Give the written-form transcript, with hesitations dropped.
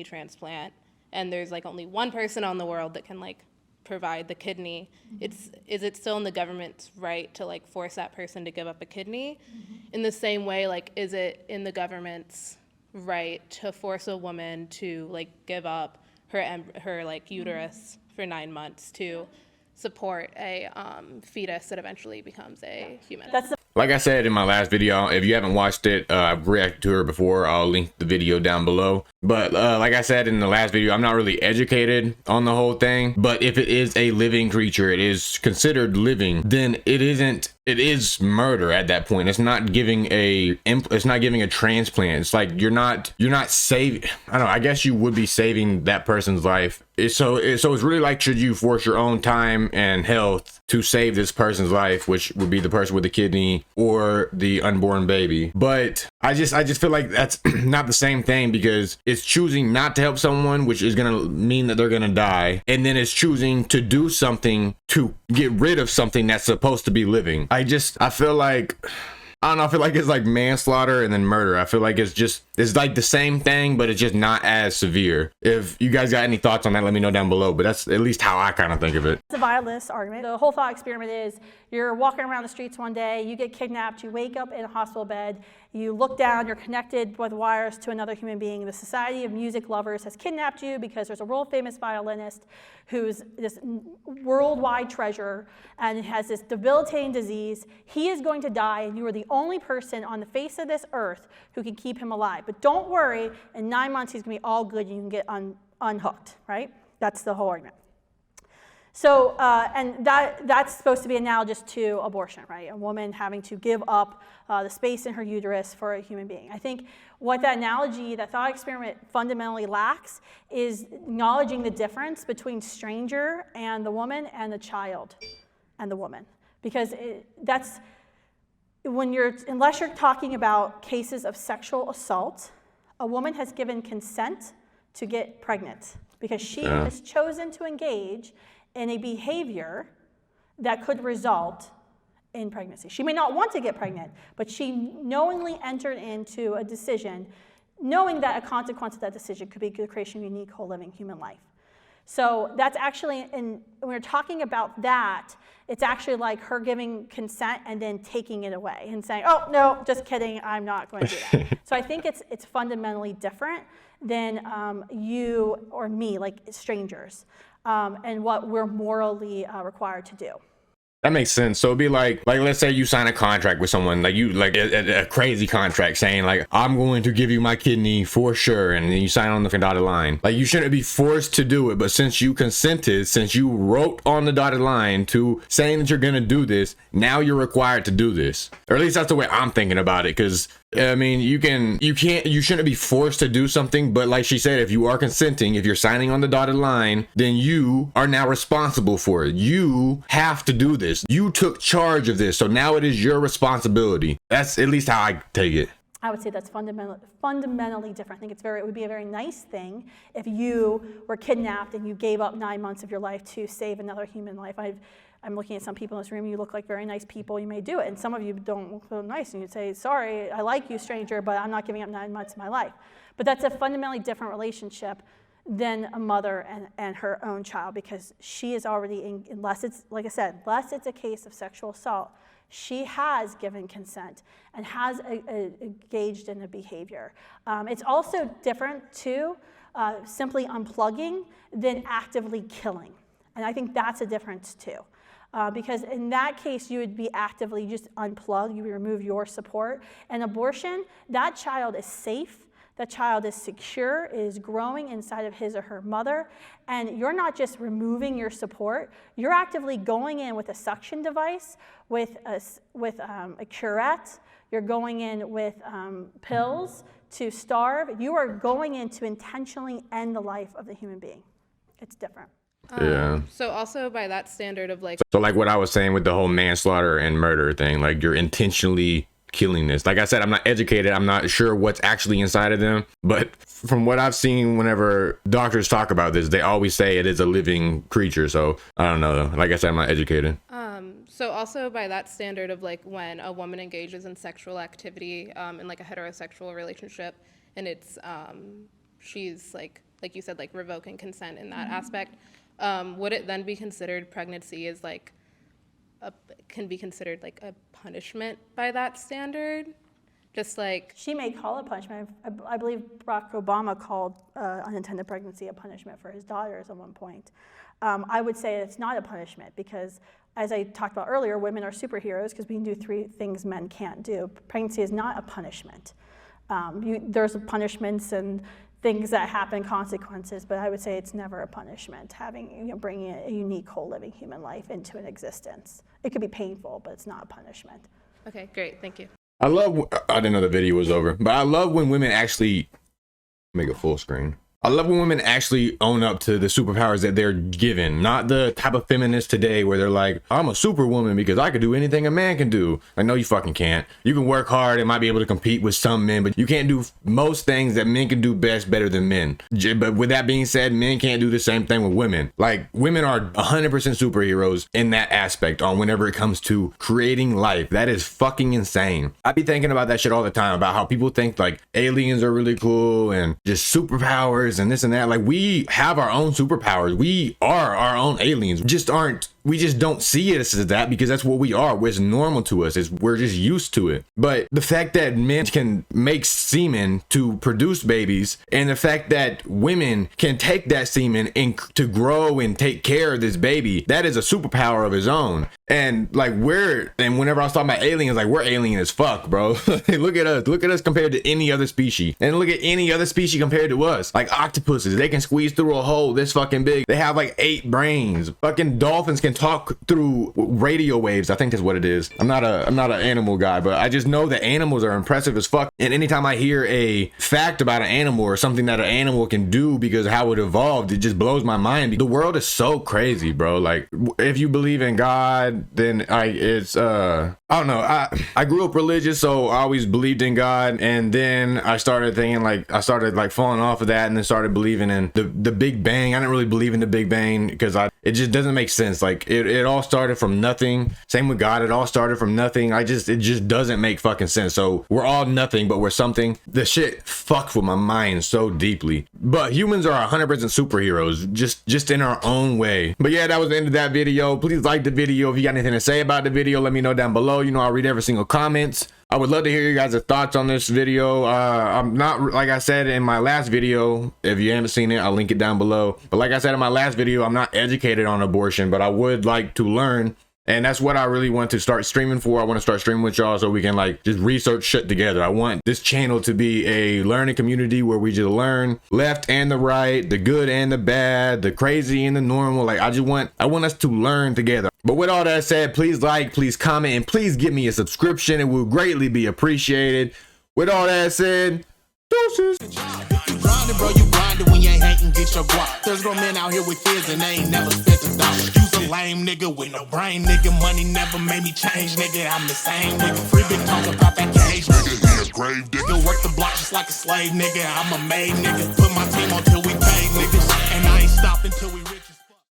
transplant, and there's like only one person on the world that can like provide the kidney, is it still in the government's right to like force that person to give up a kidney? In the same way, like, is it in the government's right to force a woman to like give up her like uterus for 9 months to support a fetus that eventually becomes a human? Like I said in my last video, if you haven't watched it, I've reacted to her before. I'll link the video down below. But like I said in the last video, I'm not really educated on the whole thing. But if it is a living creature, it is considered living, then it is murder at that point. It's not giving a transplant. It's like you're not saving, I don't know, I guess you would be saving that person's life. So it's really like, should you force your own time and health to save this person's life, which would be the person with the kidney or the unborn baby? But I just feel like that's not the same thing, because it's choosing not to help someone, which is gonna mean that they're gonna die, and then it's choosing to do something to get rid of something that's supposed to be living. I feel like, I don't know, I feel like it's like manslaughter and then murder. I feel like it's like the same thing, but it's just not as severe. If you guys got any thoughts on that, let me know down below, but that's at least how I kind of think of it. It's a violinist argument. The whole thought experiment is you're walking around the streets one day, you get kidnapped, you wake up in a hospital bed, you look down, you're connected with wires to another human being. The Society of Music Lovers has kidnapped you because there's a world famous violinist who's this worldwide treasure and has this debilitating disease. He is going to die, and you are the only person on the face of this earth who can keep him alive. But don't worry, in 9 months he's gonna be all good and you can get unhooked, right? That's the whole argument. So, and that's supposed to be analogous to abortion, right? A woman having to give up the space in her uterus for a human being. I think what that analogy, that thought experiment fundamentally lacks is acknowledging the difference between stranger and the woman and the child and the woman. Because that's, unless you're talking about cases of sexual assault, a woman has given consent to get pregnant because she has chosen to engage in a behavior that could result in pregnancy. She may not want to get pregnant, but she knowingly entered into a decision knowing that a consequence of that decision could be the creation of a unique, whole, living human life. So that's actually, when we're talking about that, it's actually like her giving consent and then taking it away and saying, oh, no, just kidding, I'm not going to do that. So I think it's fundamentally different than you or me, like strangers, and what we're morally required to do. That makes sense. So it'd be like let's say you sign a contract with someone, like you like a crazy contract saying like, I'm going to give you my kidney for sure, and then you sign on the dotted line. Like, you shouldn't be forced to do it, but since you consented, since you wrote on the dotted line to saying that you're gonna do this, now you're required to do this. Or at least that's the way I'm thinking about it, because I mean, you shouldn't be forced to do something, but like she said, if you are consenting, if you're signing on the dotted line, then you are now responsible for it. You have to do this. You took charge of this, so now it is your responsibility. That's at least how I take it. I would say that's fundamentally different. I think it would be a very nice thing if you were kidnapped and you gave up 9 months of your life to save another human life. I'm looking at some people in this room, you look like very nice people, you may do it, and some of you don't look so nice, and you'd say, sorry, I like you, stranger, but I'm not giving up 9 months of my life. But that's a fundamentally different relationship than a mother and her own child, because she is already, unless it's, like I said, unless it's a case of sexual assault, she has given consent and has engaged in a behavior. It's also different too, simply unplugging than actively killing. And I think that's a difference too. Because in that case, you would be actively just unplug, you would remove your support. And abortion, that child is safe, that child is secure, is growing inside of his or her mother, and you're not just removing your support, you're actively going in with a suction device, with a curette, you're going in with pills to starve, you are going in to intentionally end the life of the human being. It's different. Yeah. So also by that standard of like, so like what I was saying with the whole manslaughter and murder thing, like you're intentionally killing this. Like I said, I'm not educated, I'm not sure what's actually inside of them, but from what I've seen, whenever doctors talk about this, they always say it is a living creature. So I don't know though. Like I said, I'm not educated. So also by that standard of like when a woman engages in sexual activity in like a heterosexual relationship, and it's she's like like you said, like revoking consent in that aspect, would it then be considered pregnancy as like can be considered like a punishment by that standard? Just like She may call it punishment. I believe Barack Obama called unintended pregnancy a punishment for his daughters at one point. I would say it's not a punishment because, as I talked about earlier, women are superheroes because we can do 3 things men can't do. Pregnancy is not a punishment. There's punishments and things that happen, consequences, but I would say it's never a punishment, bringing a unique whole living human life into an existence. It could be painful, but it's not a punishment. okay, great, thank you. I didn't know the video was over, but I love when women actually make a full screen. I love when women actually own up to the superpowers that they're given, not the type of feminists today where they're like, I'm a superwoman because I could do anything a man can do. Like, no, you fucking can't. You can work hard and might be able to compete with some men, but you can't do most things that men can do best better than men. But with that being said, men can't do the same thing with women. Like, women are 100% superheroes in that aspect on whenever it comes to creating life. That is fucking insane. I be thinking about that shit all the time, about how people think like aliens are really cool and just superpowers and this and that. Like, we have our own superpowers. We are our own aliens. We just don't see it as that because that's what we are. It's normal to us. We're just used to it. But the fact that men can make semen to produce babies, and the fact that women can take that semen and to grow and take care of this baby, that is a superpower of its own. And like whenever I was talking about aliens, like, we're alien as fuck, bro. Look at us compared to any other species, and look at any other species compared to us. Like octopuses, they can squeeze through a hole this fucking big. They have like 8 brains. Fucking dolphins can talk through radio waves. I think that's what it is. I'm not an animal guy, but I just know that animals are impressive as fuck. And anytime I hear a fact about an animal or something that an animal can do because of how it evolved, it just blows my mind. The world is so crazy, bro. Like, if you believe in God, then I don't know. I grew up religious, so I always believed in God, and then I started thinking, like, I started like falling off of that, and then started believing in the Big Bang. I didn't really believe in the Big Bang because it just doesn't make sense. Like, it all started from nothing. Same with God, it all started from nothing. It just doesn't make fucking sense. So we're all nothing, but we're something. The shit fucks with my mind so deeply. But humans are 100% superheroes, just in our own way. But yeah, that was the end of that video. Please like the video. If you got anything to say about the video, let me know down below. You know, I'll read every single comments. I would love to hear you guys' thoughts on this video. I'm not, like I said in my last video, if you haven't seen it, I'll link it down below. But like I said in my last video, I'm not educated on abortion, but I would like to learn. And that's what I really want to start streaming for. I want to start streaming with y'all so we can like just research shit together. I want this channel to be a learning community where we just learn left and the right, the good and the bad, the crazy and the normal. Like, I want us to learn together. But with all that said, please like, please comment, and please give me a subscription. It will greatly be appreciated. With all that said, deuces. Bro, you grinding when you ain't hating, get your guap. There's grown men out here with kids and they ain't never spent $1. You's a lame nigga with no brain, nigga. Money never made me change, nigga. I'm the same nigga. Free big talk about that cage, nigga. He a grave digger. Work the block just like a slave, nigga. I'm a maid, nigga. Put my team on till we pay, niggas. And I ain't stopping till we